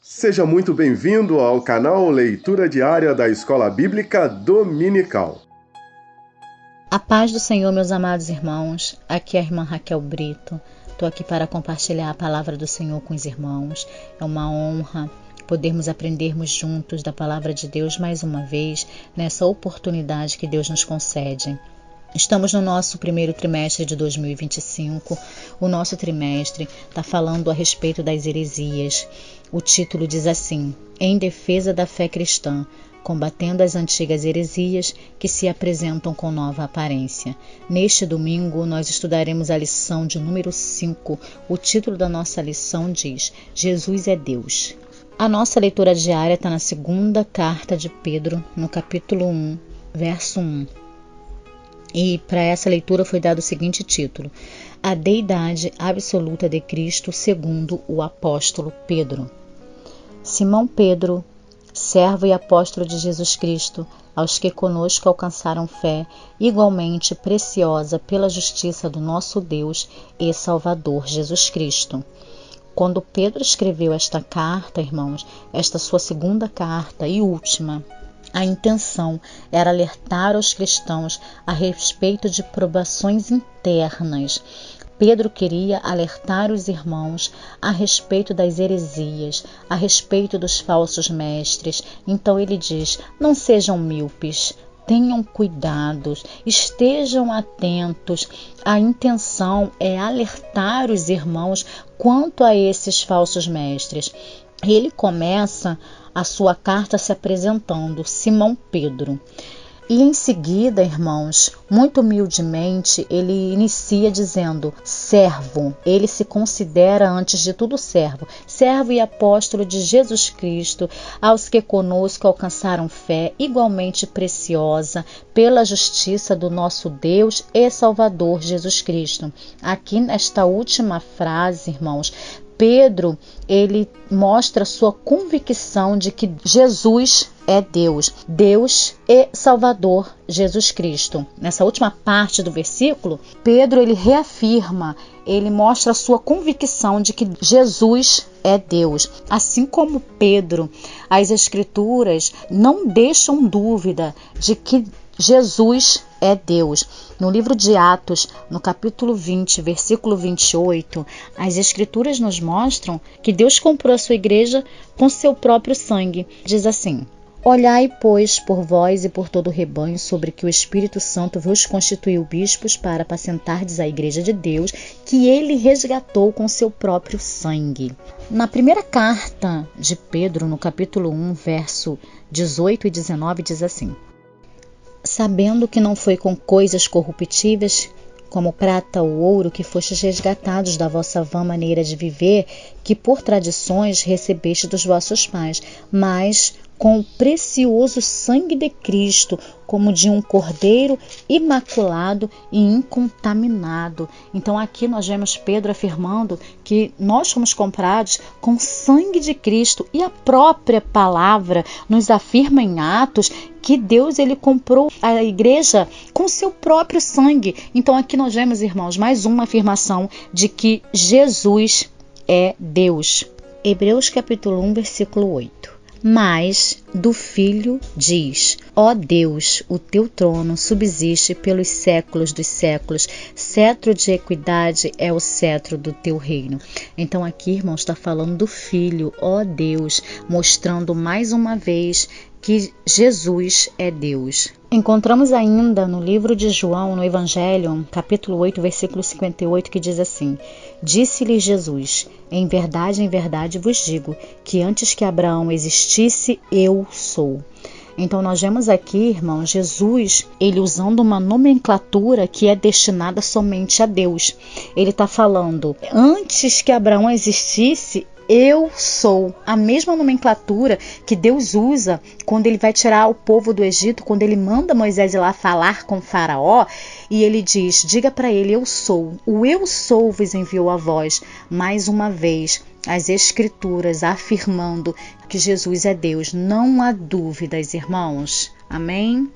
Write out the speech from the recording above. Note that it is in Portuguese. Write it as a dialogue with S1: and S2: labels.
S1: Seja muito bem-vindo ao canal Leitura Diária da Escola Bíblica Dominical.
S2: A paz do Senhor, meus amados irmãos. Aqui é a irmã Raquel Brito. Estou aqui para compartilhar a palavra do Senhor com os irmãos. É uma honra podermos aprendermos juntos da palavra de Deus mais uma vez, nessa oportunidade que Deus nos concede. Estamos no nosso primeiro trimestre de 2025. O nosso trimestre está falando a respeito das heresias. O título diz assim: Em defesa da fé cristã, combatendo as antigas heresias que se apresentam com nova aparência. Neste domingo, nós estudaremos a lição de número 5. O título da nossa lição diz: Jesus é Deus. A nossa leitura diária está na segunda carta de Pedro, no capítulo 1, verso 1. E para essa leitura foi dado o seguinte título: A deidade absoluta de Cristo segundo o apóstolo Pedro. Simão Pedro, servo e apóstolo de Jesus Cristo, aos que conosco alcançaram fé igualmente preciosa pela justiça do nosso Deus e Salvador Jesus Cristo. Quando Pedro escreveu esta carta, irmãos, esta sua segunda carta e última, a intenção era alertar os cristãos a respeito de provações internas. Pedro queria alertar os irmãos a respeito das heresias, a respeito dos falsos mestres. Então ele diz: não sejam míopes, tenham cuidado, estejam atentos. A intenção é alertar os irmãos quanto a esses falsos mestres. Ele começa a sua carta se apresentando, Simão Pedro. E em seguida, irmãos, muito humildemente, ele inicia dizendo servo. Ele se considera, antes de tudo, servo e apóstolo de Jesus Cristo, aos que conosco alcançaram fé igualmente preciosa pela justiça do nosso Deus e Salvador Jesus Cristo. Aqui nesta última frase, irmãos, Pedro, ele mostra sua convicção de que Jesus é Deus e Salvador Jesus Cristo. Nessa última parte do versículo, Pedro ele reafirma, ele mostra a sua convicção de que Jesus é Deus. Assim como Pedro, as Escrituras não deixam dúvida de que Jesus é Deus. No livro de Atos, no capítulo 20, versículo 28, as Escrituras nos mostram que Deus comprou a sua igreja com seu próprio sangue. Diz assim: Olhai, pois, por vós e por todo o rebanho, sobre que o Espírito Santo vos constituiu bispos para apacentardes a igreja de Deus, que ele resgatou com seu próprio sangue. Na primeira carta de Pedro, no capítulo 1, verso 18 e 19, diz assim: Sabendo que não foi com coisas corruptíveis, como prata ou ouro, que fostes resgatados da vossa vã maneira de viver, que por tradições recebeste dos vossos pais, mas com o precioso sangue de Cristo, como de um cordeiro imaculado e incontaminado. Então aqui nós vemos Pedro afirmando que nós fomos comprados com o sangue de Cristo, e a própria palavra nos afirma em Atos que Deus ele comprou a igreja com seu próprio sangue. Então aqui nós vemos, irmãos, mais uma afirmação de que Jesus é Deus. Hebreus capítulo 1, versículo 8. Mas do Filho diz: Ó Deus, o teu trono subsiste pelos séculos dos séculos, cetro de equidade é o cetro do teu reino. Então aqui, irmãos, está falando do Filho, ó Deus, mostrando mais uma vez que Jesus é Deus. Encontramos ainda no livro de João, no Evangelho, capítulo 8, versículo 58, que diz assim: Disse-lhe Jesus: em verdade vos digo, que antes que Abraão existisse, eu sou. Então nós vemos aqui, irmãos, Jesus, ele usando uma nomenclatura que é destinada somente a Deus. Ele está falando, antes que Abraão existisse, eu sou. A mesma nomenclatura que Deus usa quando ele vai tirar o povo do Egito, quando ele manda Moisés ir lá falar com Faraó, e ele diz, diga para ele, eu sou. O eu sou vos enviou a vós. Mais uma vez, as Escrituras afirmando que Jesus é Deus. Não há dúvidas, irmãos. Amém?